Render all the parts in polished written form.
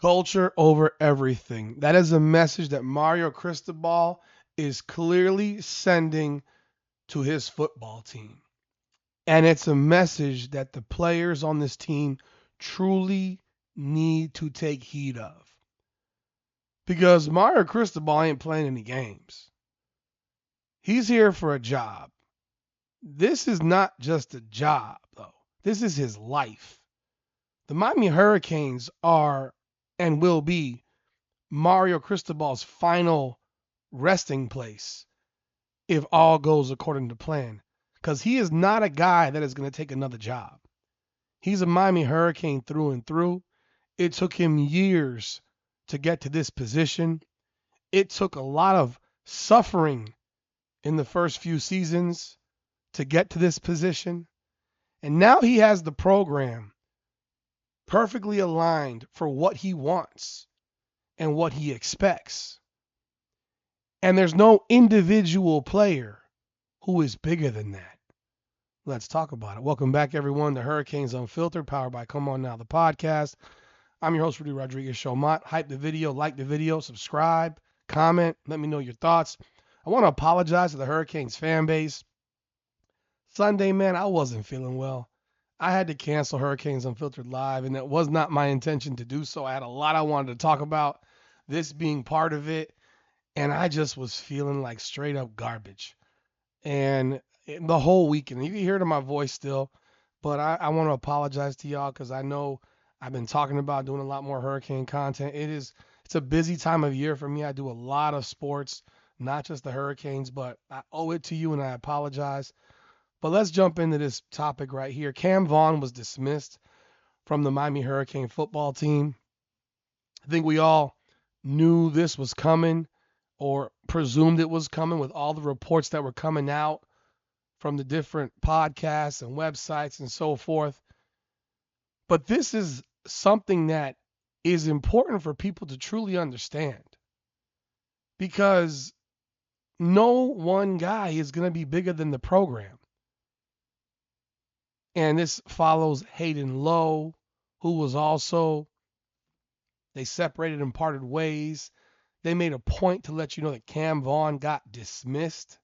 Culture over everything. That is a message that Mario Cristobal is clearly sending to his football team. And it's a message that the players on this team truly need to take heed of. Because Mario Cristobal ain't playing any games. He's here for a job. This is not just a job, though. This is his life. The Miami Hurricanes are and will be Mario Cristobal's final resting place if all goes according to plan. Because he is not a guy that is going to take another job. He's a Miami Hurricane through and through. It took him years to get to this position. It took a lot of suffering in the first few seasons to get to this position. And now he has the program perfectly aligned for what he wants and what he expects. And there's no individual player who is bigger than that. Let's talk about it. Welcome back, everyone, to Hurricanes Unfiltered, powered by Come On Now, the podcast. I'm your host, Rudy Rodriguez Showmont. Hype the video, like the video, subscribe, comment, let me know your thoughts. I want to apologize to the Hurricanes fan base. Sunday, man, I wasn't feeling well. I had to cancel Hurricanes Unfiltered Live, and it was not my intention to do so. I had a lot I wanted to talk about, this being part of it, and I just was feeling like straight up garbage. And the whole weekend, you can hear it in my voice still, but I want to apologize to y'all because I know I've been talking about doing a lot more hurricane content. It's a busy time of year for me. I do a lot of sports, not just the Hurricanes, but I owe it to you and I apologize. But let's jump into this topic right here. Cam Vaughn was dismissed from the Miami Hurricane football team. I think we all knew this was coming or presumed it was coming with all the reports that were coming out from the different podcasts and websites and so forth. But this is something that is important for people to truly understand because no one guy is going to be bigger than the program. And this follows Hayden Lowe, who was also, they separated and parted ways. They made a point to let you know that Cam Vaughn got dismissed,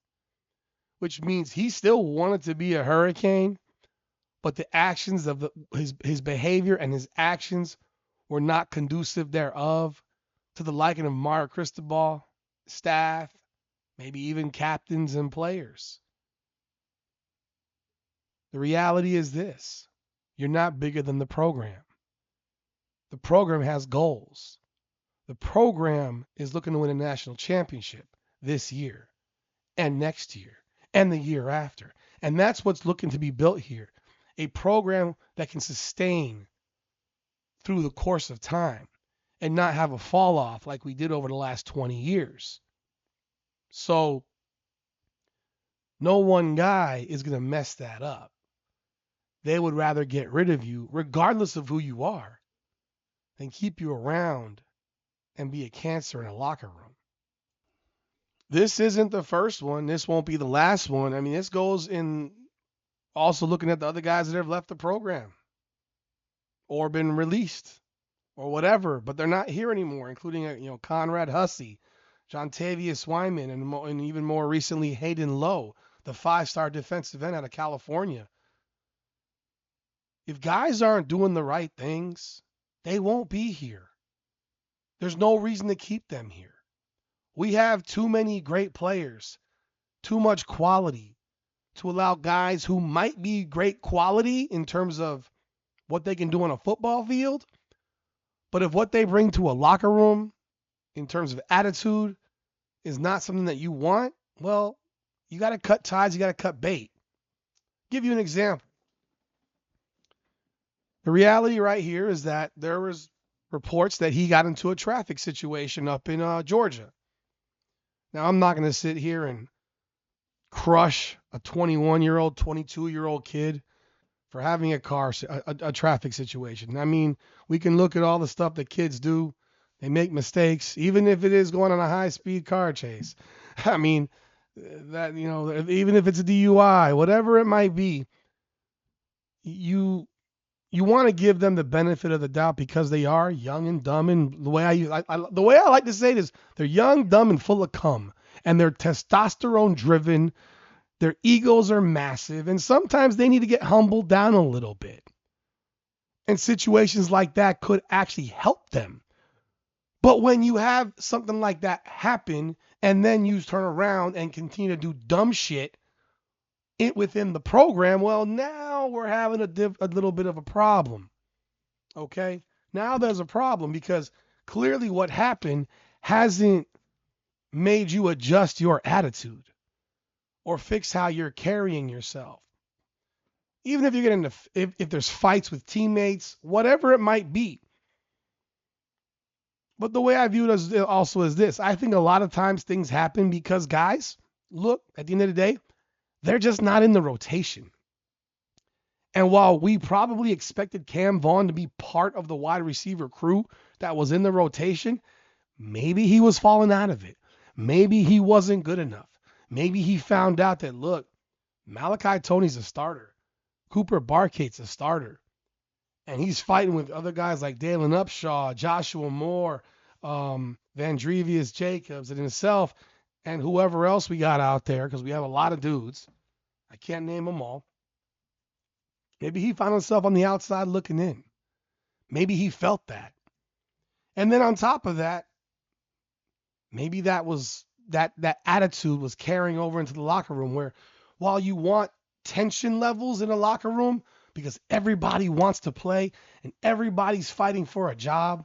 which means he still wanted to be a Hurricane, but the actions of his behavior and his actions were not conducive thereof to the liking of Mario Cristobal, staff, maybe even captains and players. The reality is this: you're not bigger than the program. The program has goals. The program is looking to win a national championship this year and next year and the year after. And that's what's looking to be built here. A program that can sustain through the course of time and not have a fall off like we did over the last 20 years. So no one guy is going to mess that up. They would rather get rid of you, regardless of who you are, than keep you around and be a cancer in a locker room. This isn't the first one. This won't be the last one. I mean, this goes in also looking at the other guys that have left the program or been released or whatever, but they're not here anymore, including Conrad Hussey, Jontavius Wyman, and even more recently Hayden Lowe, the 5-star defensive end out of California. If guys aren't doing the right things, they won't be here. There's no reason to keep them here. We have too many great players, too much quality to allow guys who might be great quality in terms of what they can do on a football field, but if what they bring to a locker room in terms of attitude is not something that you want, well, you got to cut ties, you got to cut bait. Give you an example. The reality right here is that there was reports that he got into a traffic situation up in Georgia. Now, I'm not going to sit here and crush a 21-year-old, 22-year-old kid for having a traffic situation. I mean, we can look at all the stuff that kids do. They make mistakes, even if it is going on a high-speed car chase. I mean, even if it's a DUI, whatever it might be, you you want to give them the benefit of the doubt because they are young and dumb. And the way I like to say it is they're young, dumb, and full of cum. And they're testosterone driven. Their egos are massive. And sometimes they need to get humbled down a little bit. And situations like that could actually help them. But when you have something like that happen and then you turn around and continue to do dumb shit within the program, well, now we're having a little bit of a problem. Okay? Now there's a problem because clearly what happened hasn't made you adjust your attitude or fix how you're carrying yourself. Even if you get into, if there's fights with teammates, whatever it might be. But the way I view it also is this. I think a lot of times things happen because guys, look, at the end of the day, they're just not in the rotation. And while we probably expected Cam Vaughn to be part of the wide receiver crew that was in the rotation, maybe he was falling out of it. Maybe he wasn't good enough. Maybe he found out that, look, Malachi Tony's a starter. Cooper Barkate's a starter. And he's fighting with other guys like Dalen Upshaw, Joshua Moore, Vandrevius Jacobs, and himself, and whoever else we got out there, because we have a lot of dudes. I can't name them all. Maybe he found himself on the outside looking in. Maybe he felt that. And then on top of that, maybe that attitude was carrying over into the locker room where while you want tension levels in a locker room because everybody wants to play and everybody's fighting for a job,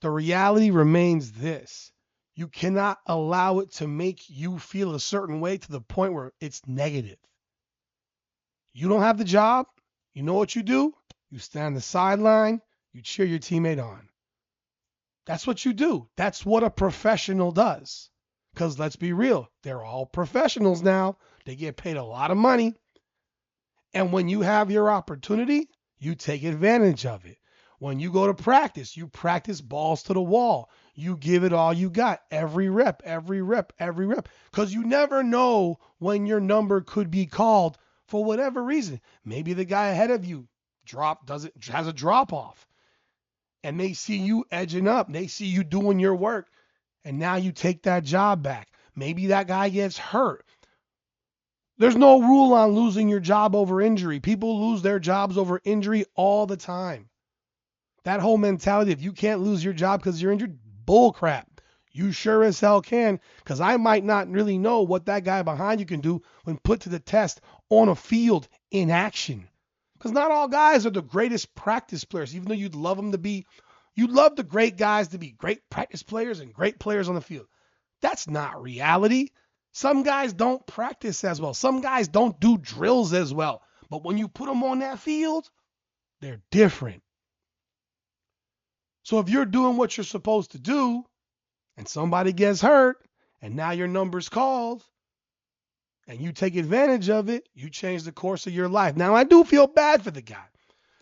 the reality remains this. You cannot allow it to make you feel a certain way to the point where it's negative. You don't have the job. You know what you do? You stand on the sideline. You cheer your teammate on. That's what you do. That's what a professional does. Because let's be real, they're all professionals now. They get paid a lot of money. And when you have your opportunity, you take advantage of it. When you go to practice, you practice balls to the wall. You give it all you got. Every rep, every rep, every rep. Because you never know when your number could be called for whatever reason. Maybe the guy ahead of you has a drop off. And they see you edging up. They see you doing your work. And now you take that job back. Maybe that guy gets hurt. There's no rule on losing your job over injury. People lose their jobs over injury all the time. That whole mentality, if you can't lose your job because you're injured, bull crap. You sure as hell can, because I might not really know what that guy behind you can do when put to the test on a field in action. Because not all guys are the greatest practice players, even though you'd love the great guys to be great practice players and great players on the field. That's not reality. Some guys don't practice as well. Some guys don't do drills as well. But when you put them on that field, they're different. So if you're doing what you're supposed to do and somebody gets hurt and now your number's called and you take advantage of it, you change the course of your life. Now, I do feel bad for the guy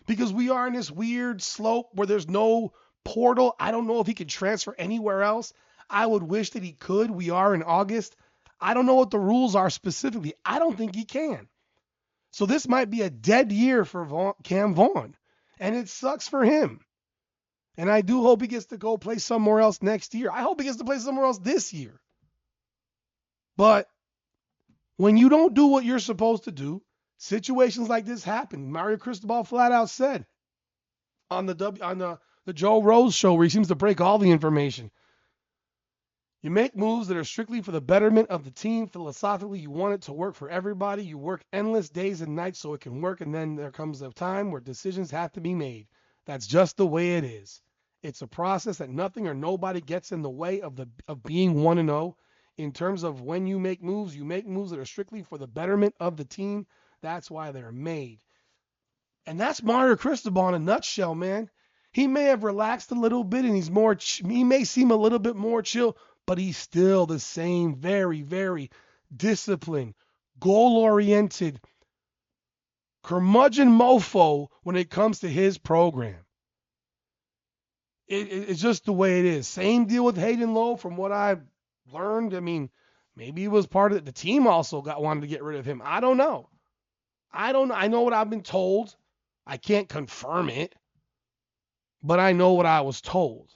because we are in this weird slope where there's no portal. I don't know if he can transfer anywhere else. I would wish that he could. We are in August. I don't know what the rules are specifically. I don't think he can. So this might be a dead year for Cam Vaughn, and it sucks for him. And I do hope he gets to go play somewhere else next year. I hope he gets to play somewhere else this year. But when you don't do what you're supposed to do, situations like this happen. Mario Cristobal flat out said on the Joe Rose show, where he seems to break all the information. You make moves that are strictly for the betterment of the team. Philosophically, you want it to work for everybody. You work endless days and nights so it can work, and then there comes a time where decisions have to be made. That's just the way it is. It's a process that nothing or nobody gets in the way of being 1-0. In terms of when you make moves that are strictly for the betterment of the team. That's why they're made. And that's Mario Cristobal in a nutshell, man. He may have relaxed a little bit and he may seem a little bit more chill, but he's still the same very, very disciplined, goal-oriented, curmudgeon mofo when it comes to his program. It's just the way it is. Same deal with Hayden Lowe from what I've learned. I mean, maybe he was part of it. The team also wanted to get rid of him. I don't know. I know what I've been told. I can't confirm it, but I know what I was told.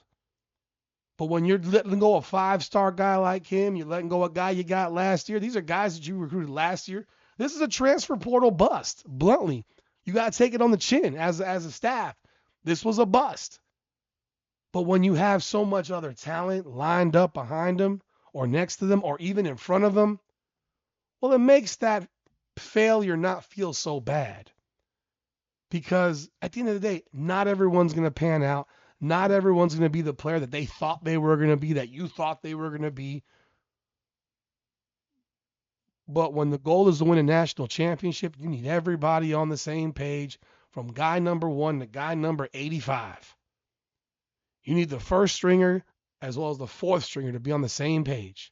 But when you're letting go a 5-star guy like him, you're letting go a guy you got last year. These are guys that you recruited last year. This is a transfer portal bust. Bluntly, you got to take it on the chin as a staff. This was a bust. But when you have so much other talent lined up behind them or next to them or even in front of them, well, it makes that failure not feel so bad. Because at the end of the day, not everyone's going to pan out. Not everyone's going to be the player that they thought they were going to be, that you thought they were going to be. But when the goal is to win a national championship, you need everybody on the same page from guy number 1 to guy number 85. You need the first stringer as well as the fourth stringer to be on the same page.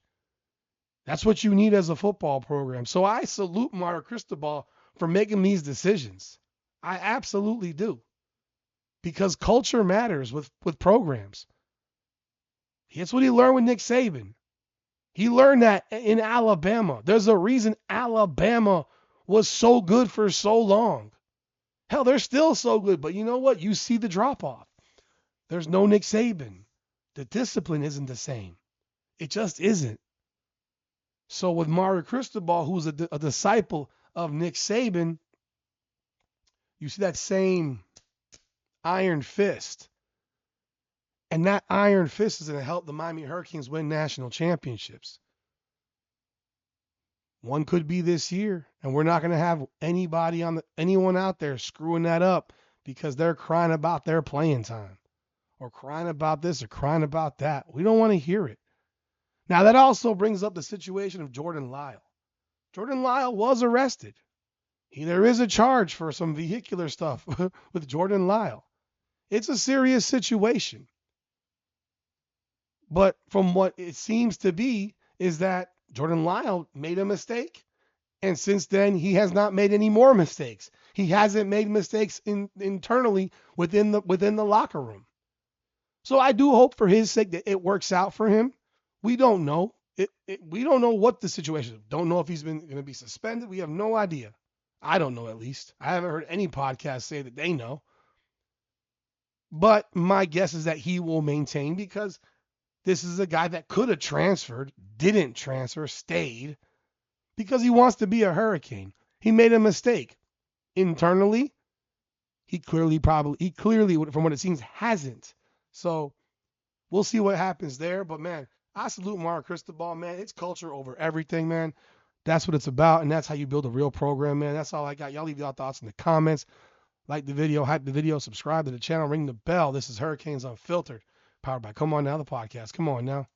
That's what you need as a football program. So I salute Mario Cristobal for making these decisions. I absolutely do. Because culture matters with programs. That's what he learned with Nick Saban. He learned that in Alabama. There's a reason Alabama was so good for so long. Hell, they're still so good, but you know what? You see the drop-off. There's no Nick Saban. The discipline isn't the same. It just isn't. So with Mario Cristobal, who's a disciple of Nick Saban, you see that same iron fist. And that iron fist is going to help the Miami Hurricanes win national championships. One could be this year, and we're not going to have anyone out there screwing that up because they're crying about their playing time or crying about this or crying about that. We don't want to hear it. Now, that also brings up the situation of Jordan Lyle. Jordan Lyle was arrested. There is a charge for some vehicular stuff with Jordan Lyle. It's a serious situation. But from what it seems to be is that Jordan Lyle made a mistake. And since then, he has not made any more mistakes. He hasn't made mistakes internally within the locker room. So I do hope for his sake that it works out for him. We don't know. We don't know what the situation is. Don't know if he's going to be suspended. We have no idea. I don't know, at least. I haven't heard any podcast say that they know. But my guess is that he will maintain because this is a guy that could have transferred, didn't transfer, stayed, because he wants to be a Hurricane. He made a mistake. Internally, he clearly, from what it seems, hasn't. So we'll see what happens there. But, man, I salute Mario Cristobal, man. It's culture over everything, man. That's what it's about, and that's how you build a real program, man. That's all I got. Y'all leave your thoughts in the comments. Like the video, hype the video, subscribe to the channel, ring the bell. This is Hurricanes Unfiltered, powered by Come On Now, the podcast. Come on now.